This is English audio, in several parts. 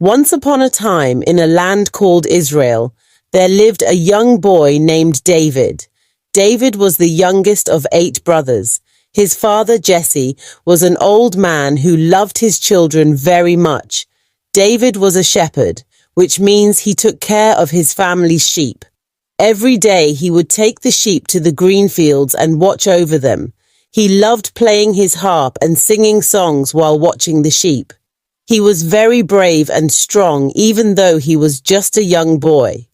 Once upon a time, in a land called Israel, there lived a young boy named David. David was the youngest of 8 brothers. His father, Jesse, was an old man who loved his children very much. David was a shepherd, which means he took care of his family's sheep. Every day he would take the sheep to the green fields and watch over them. He loved playing his harp and singing songs while watching the sheep. He was very brave and strong, even though he was just a young boy.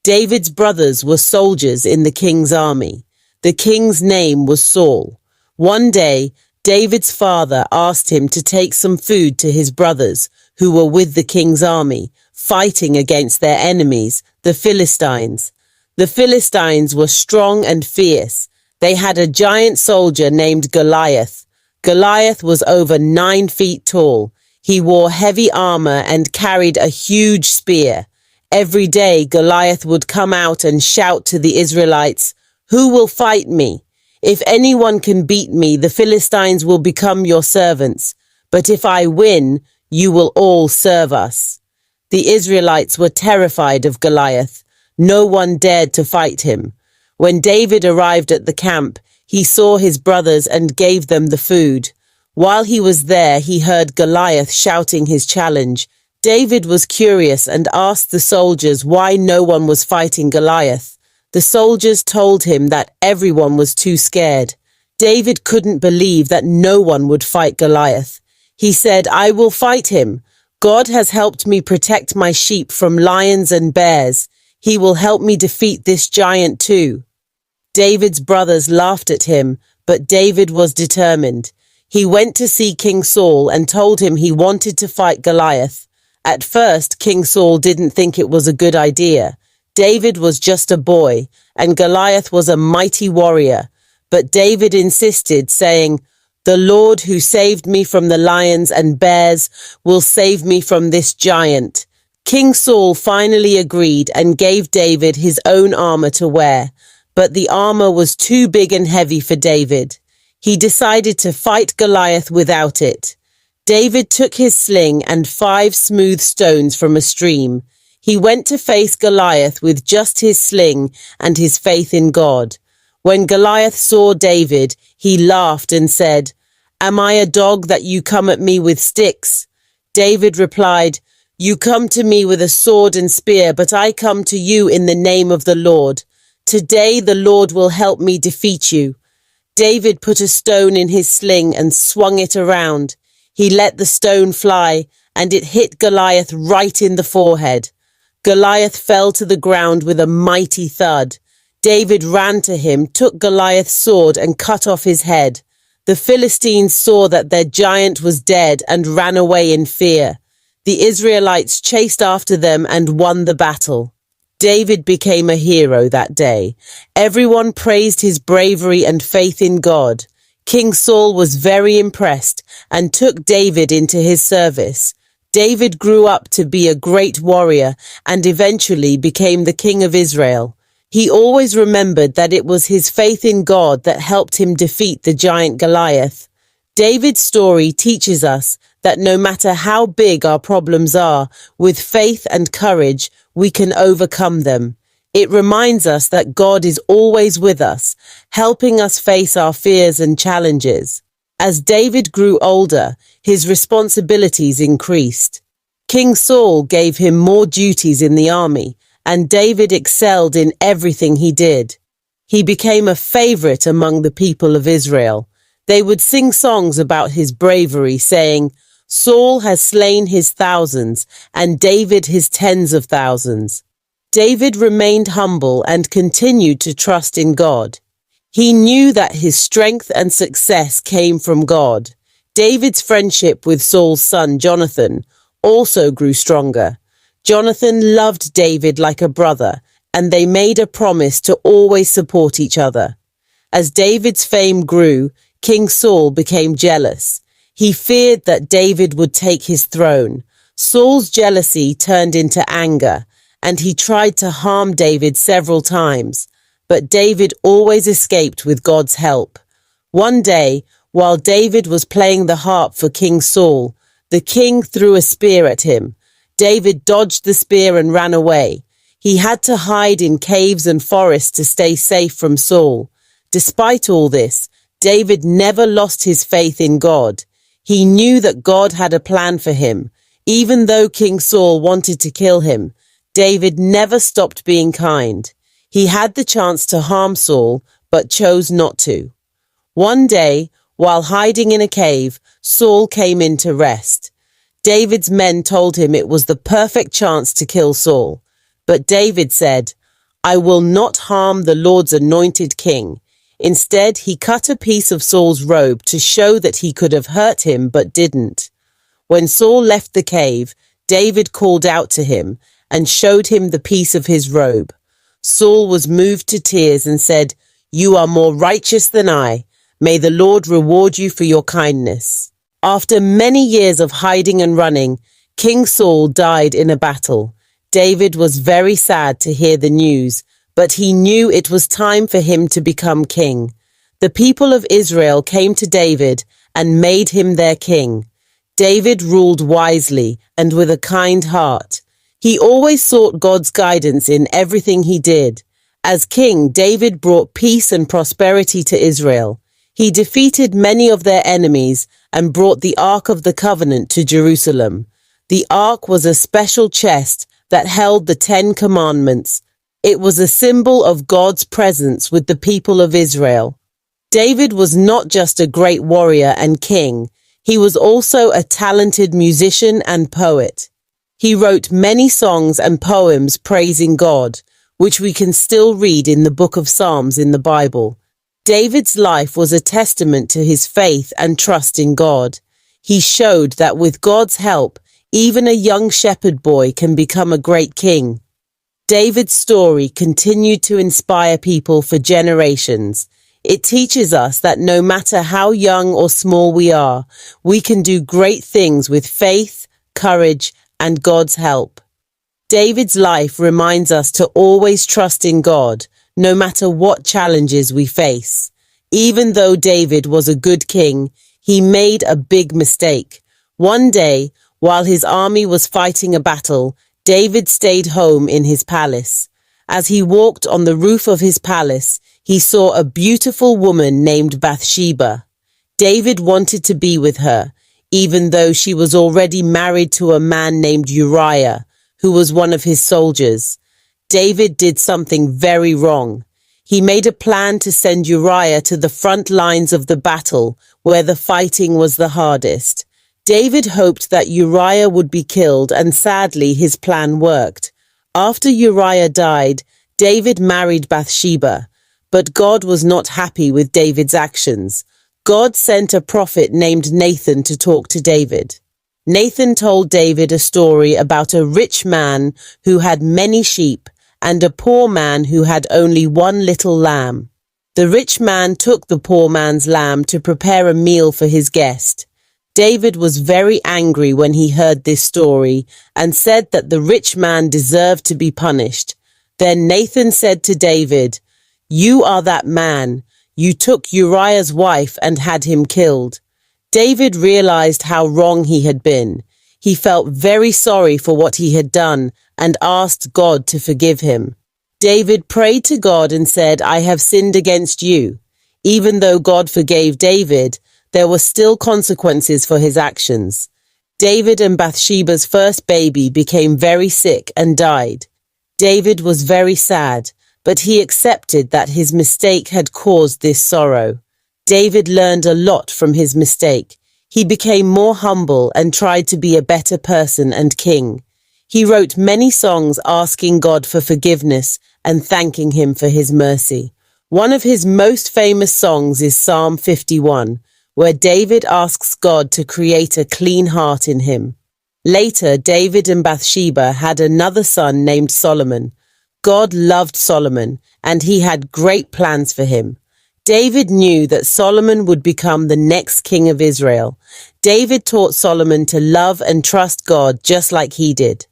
David's brothers were soldiers in the king's army. The king's name was Saul. One day, David's father asked him to take some food to his brothers, who were with the king's army, fighting against their enemies, the Philistines. The Philistines were strong and fierce. They had a giant soldier named Goliath. Goliath was over 9 feet tall. He wore heavy armor and carried a huge spear. Every day, Goliath would come out and shout to the Israelites, "Who will fight me? If anyone can beat me, the Philistines will become your servants. But if I win, you will all serve us." The Israelites were terrified of Goliath. No one dared to fight him. When David arrived at the camp, he saw his brothers and gave them the food. While he was there, he heard Goliath shouting his challenge. David was curious and asked the soldiers why no one was fighting Goliath. The soldiers told him that everyone was too scared. David couldn't believe that no one would fight Goliath. He said, "I will fight him. God has helped me protect my sheep from lions and bears. He will help me defeat this giant too." David's brothers laughed at him, but David was determined. He went to see King Saul and told him he wanted to fight Goliath. At first, King Saul didn't think it was a good idea. David was just a boy, and Goliath was a mighty warrior. But David insisted, saying, "The Lord who saved me from the lions and bears will save me from this giant." King Saul finally agreed and gave David his own armor to wear, but the armor was too big and heavy for David. He decided to fight Goliath without it. David took his sling and 5 smooth stones from a stream. He went to face Goliath with just his sling and his faith in God. When Goliath saw David, he laughed and said, "Am I a dog that you come at me with sticks?" David replied, "You come to me with a sword and spear, but I come to you in the name of the Lord. Today the Lord will help me defeat you." David put a stone in his sling and swung it around. He let the stone fly, and it hit Goliath right in the forehead. Goliath fell to the ground with a mighty thud. David ran to him, took Goliath's sword, and cut off his head. The Philistines saw that their giant was dead and ran away in fear. The Israelites chased after them and won the battle. David became a hero that day. Everyone praised his bravery and faith in God. King Saul was very impressed and took David into his service. David grew up to be a great warrior and eventually became the king of Israel. He always remembered that it was his faith in God that helped him defeat the giant Goliath. David's story teaches us that no matter how big our problems are, with faith and courage, we can overcome them. It reminds us that God is always with us, helping us face our fears and challenges. As David grew older, his responsibilities increased. King Saul gave him more duties in the army, and David excelled in everything he did. He became a favorite among the people of Israel. They would sing songs about his bravery, saying, "Saul has slain his thousands, and David his tens of thousands." David remained humble and continued to trust in God. He knew that his strength and success came from God. David's friendship with Saul's son, Jonathan, also grew stronger. Jonathan loved David like a brother, and they made a promise to always support each other. As David's fame grew, King Saul became jealous. He feared that David would take his throne. Saul's jealousy turned into anger, and he tried to harm David several times, but David always escaped with God's help. One day, while David was playing the harp for King Saul, the king threw a spear at him. David dodged the spear and ran away. He had to hide in caves and forests to stay safe from Saul. Despite all this, David never lost his faith in God. He knew that God had a plan for him. Even though King Saul wanted to kill him, David never stopped being kind. He had the chance to harm Saul, but chose not to. One day, while hiding in a cave, Saul came in to rest. David's men told him it was the perfect chance to kill Saul. But David said, "I will not harm the Lord's anointed king." Instead, he cut a piece of Saul's robe to show that he could have hurt him but didn't. When Saul left the cave, David called out to him and showed him the piece of his robe. Saul was moved to tears and said, "You are more righteous than I. May the Lord reward you for your kindness." After many years of hiding and running, King Saul died in a battle. David was very sad to hear the news, but he knew it was time for him to become king. The people of Israel came to David and made him their king. David ruled wisely and with a kind heart. He always sought God's guidance in everything he did. As king, David brought peace and prosperity to Israel. He defeated many of their enemies and brought the Ark of the Covenant to Jerusalem. The Ark was a special chest that held the 10 Commandments. It was a symbol of God's presence with the people of Israel. David was not just a great warrior and king. He was also a talented musician and poet. He wrote many songs and poems praising God, which we can still read in the book of Psalms in the Bible. David's life was a testament to his faith and trust in God. He showed that with God's help, even a young shepherd boy can become a great king. David's story continued to inspire people for generations. It teaches us that no matter how young or small we are, we can do great things with faith, courage, and God's help. David's life reminds us to always trust in God, no matter what challenges we face. Even though David was a good king, he made a big mistake. One day, while his army was fighting a battle, David stayed home in his palace. As he walked on the roof of his palace, he saw a beautiful woman named Bathsheba. David wanted to be with her, even though she was already married to a man named Uriah, who was one of his soldiers. David did something very wrong. He made a plan to send Uriah to the front lines of the battle, where the fighting was the hardest. David hoped that Uriah would be killed, and sadly his plan worked. After Uriah died, David married Bathsheba, but God was not happy with David's actions. God sent a prophet named Nathan to talk to David. Nathan told David a story about a rich man who had many sheep and a poor man who had only one little lamb. The rich man took the poor man's lamb to prepare a meal for his guest. David was very angry when he heard this story and said that the rich man deserved to be punished. Then Nathan said to David, "You are that man. You took Uriah's wife and had him killed." David realized how wrong he had been. He felt very sorry for what he had done and asked God to forgive him. David prayed to God and said, "I have sinned against you." Even though God forgave David, there were still consequences for his actions. David and Bathsheba's first baby became very sick and died. David was very sad, but he accepted that his mistake had caused this sorrow. David learned a lot from his mistake. He became more humble and tried to be a better person and king. He wrote many songs asking God for forgiveness and thanking him for his mercy. One of his most famous songs is Psalm 51, where David asks God to create a clean heart in him. Later, David and Bathsheba had another son named Solomon. God loved Solomon, and he had great plans for him. David knew that Solomon would become the next king of Israel. David taught Solomon to love and trust God just like he did.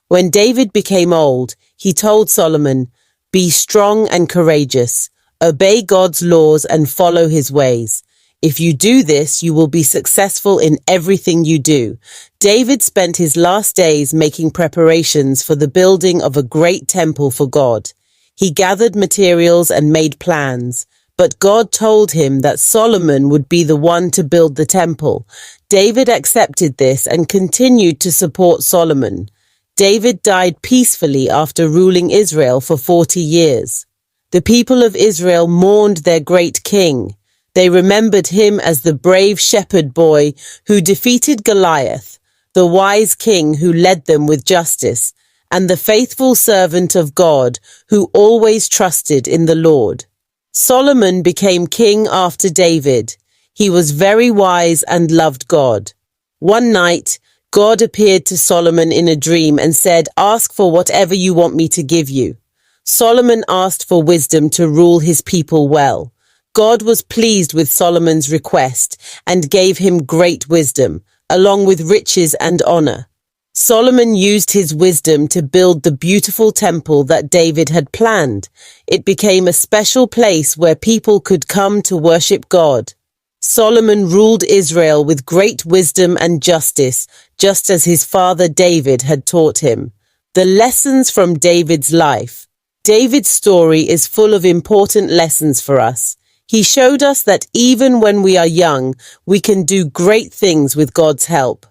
When David became old, he told Solomon, "Be strong and courageous. Obey God's laws and follow his ways. If you do this, you will be successful in everything you do. David spent his last days making preparations for the building of a great temple for God. He gathered materials and made plans, but God told him that Solomon would be the one to build the temple. David accepted this and continued to support Solomon. David died peacefully after ruling Israel for 40 years. The people of Israel mourned their great king. They remembered him as the brave shepherd boy who defeated Goliath, the wise king who led them with justice, and the faithful servant of God who always trusted in the Lord. Solomon became king after David. He was very wise and loved God. One night, God appeared to Solomon in a dream and said, "Ask for whatever you want me to give you." Solomon asked for wisdom to rule his people well. God was pleased with Solomon's request and gave him great wisdom, along with riches and honor. Solomon used his wisdom to build the beautiful temple that David had planned. It became a special place where people could come to worship God. Solomon ruled Israel with great wisdom and justice, just as his father David had taught him. The lessons from David's life. David's story is full of important lessons for us. He showed us that even when we are young, we can do great things with God's help.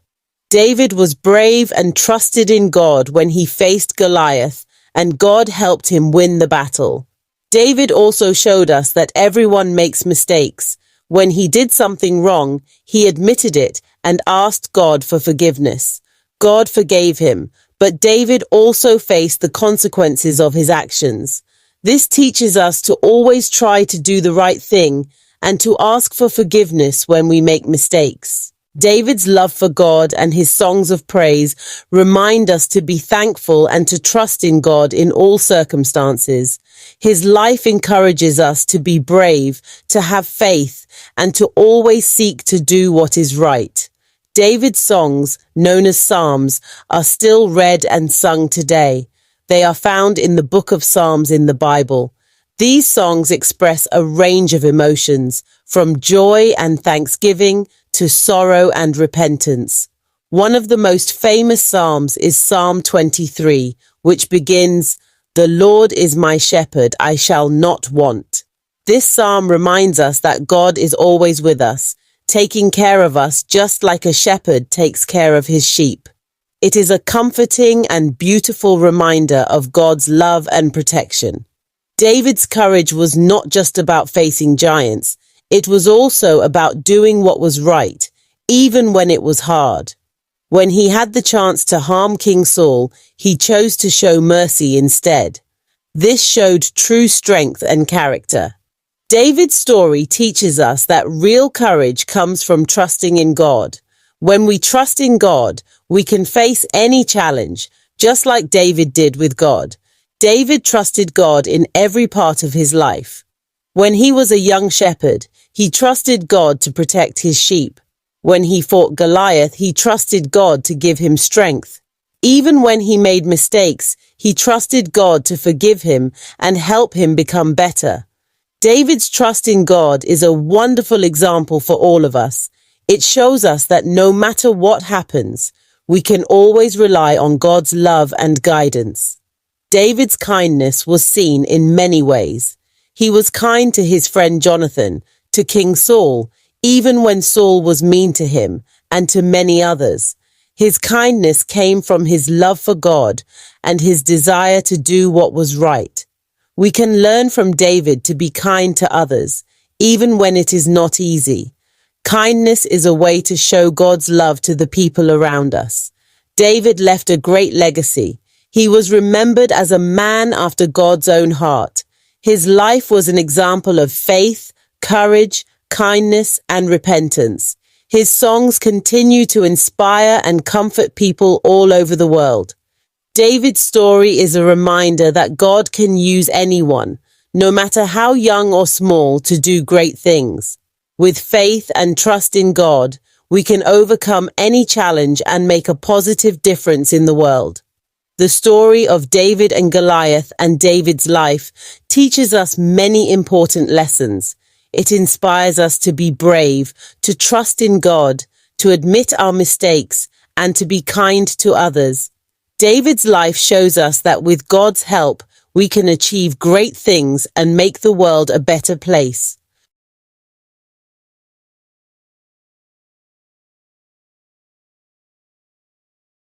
David was brave and trusted in God when he faced Goliath, and God helped him win the battle. David also showed us that everyone makes mistakes. When he did something wrong, he admitted it and asked God for forgiveness. God forgave him, but David also faced the consequences of his actions. This teaches us to always try to do the right thing and to ask for forgiveness when we make mistakes. David's love for God and his songs of praise remind us to be thankful and to trust in God in all circumstances. His life encourages us to be brave, to have faith, and to always seek to do what is right. David's songs, known as Psalms, are still read and sung today. They are found in the book of Psalms in the Bible. These songs express a range of emotions, from joy and thanksgiving to sorrow and repentance. One of the most famous psalms is Psalm 23, which begins, "The Lord is my shepherd, I shall not want." This psalm reminds us that God is always with us, taking care of us just like a shepherd takes care of his sheep. It is a comforting and beautiful reminder of God's love and protection. David's courage was not just about facing giants. It was also about doing what was right, even when it was hard. When he had the chance to harm King Saul, he chose to show mercy instead. This showed true strength and character. David's story teaches us that real courage comes from trusting in God. When we trust in God, we can face any challenge, just like David did with God. David trusted God in every part of his life. When he was a young shepherd, he trusted God to protect his sheep. When he fought Goliath, he trusted God to give him strength. Even when he made mistakes, he trusted God to forgive him and help him become better. David's trust in God is a wonderful example for all of us. It shows us that no matter what happens, we can always rely on God's love and guidance. David's kindness was seen in many ways. He was kind to his friend Jonathan, to King Saul, even when Saul was mean to him, and to many others. His kindness came from his love for God and his desire to do what was right. We can learn from David to be kind to others, even when it is not easy. Kindness is a way to show God's love to the people around us. David left a great legacy. He was remembered as a man after God's own heart. His life was an example of faith, courage, kindness, and repentance. His songs continue to inspire and comfort people all over the world. David's story is a reminder that God can use anyone, no matter how young or small, to do great things. With faith and trust in God, we can overcome any challenge and make a positive difference in the world. The story of David and Goliath and David's life teaches us many important lessons. It inspires us to be brave, to trust in God, to admit our mistakes, and to be kind to others. David's life shows us that with God's help, we can achieve great things and make the world a better place.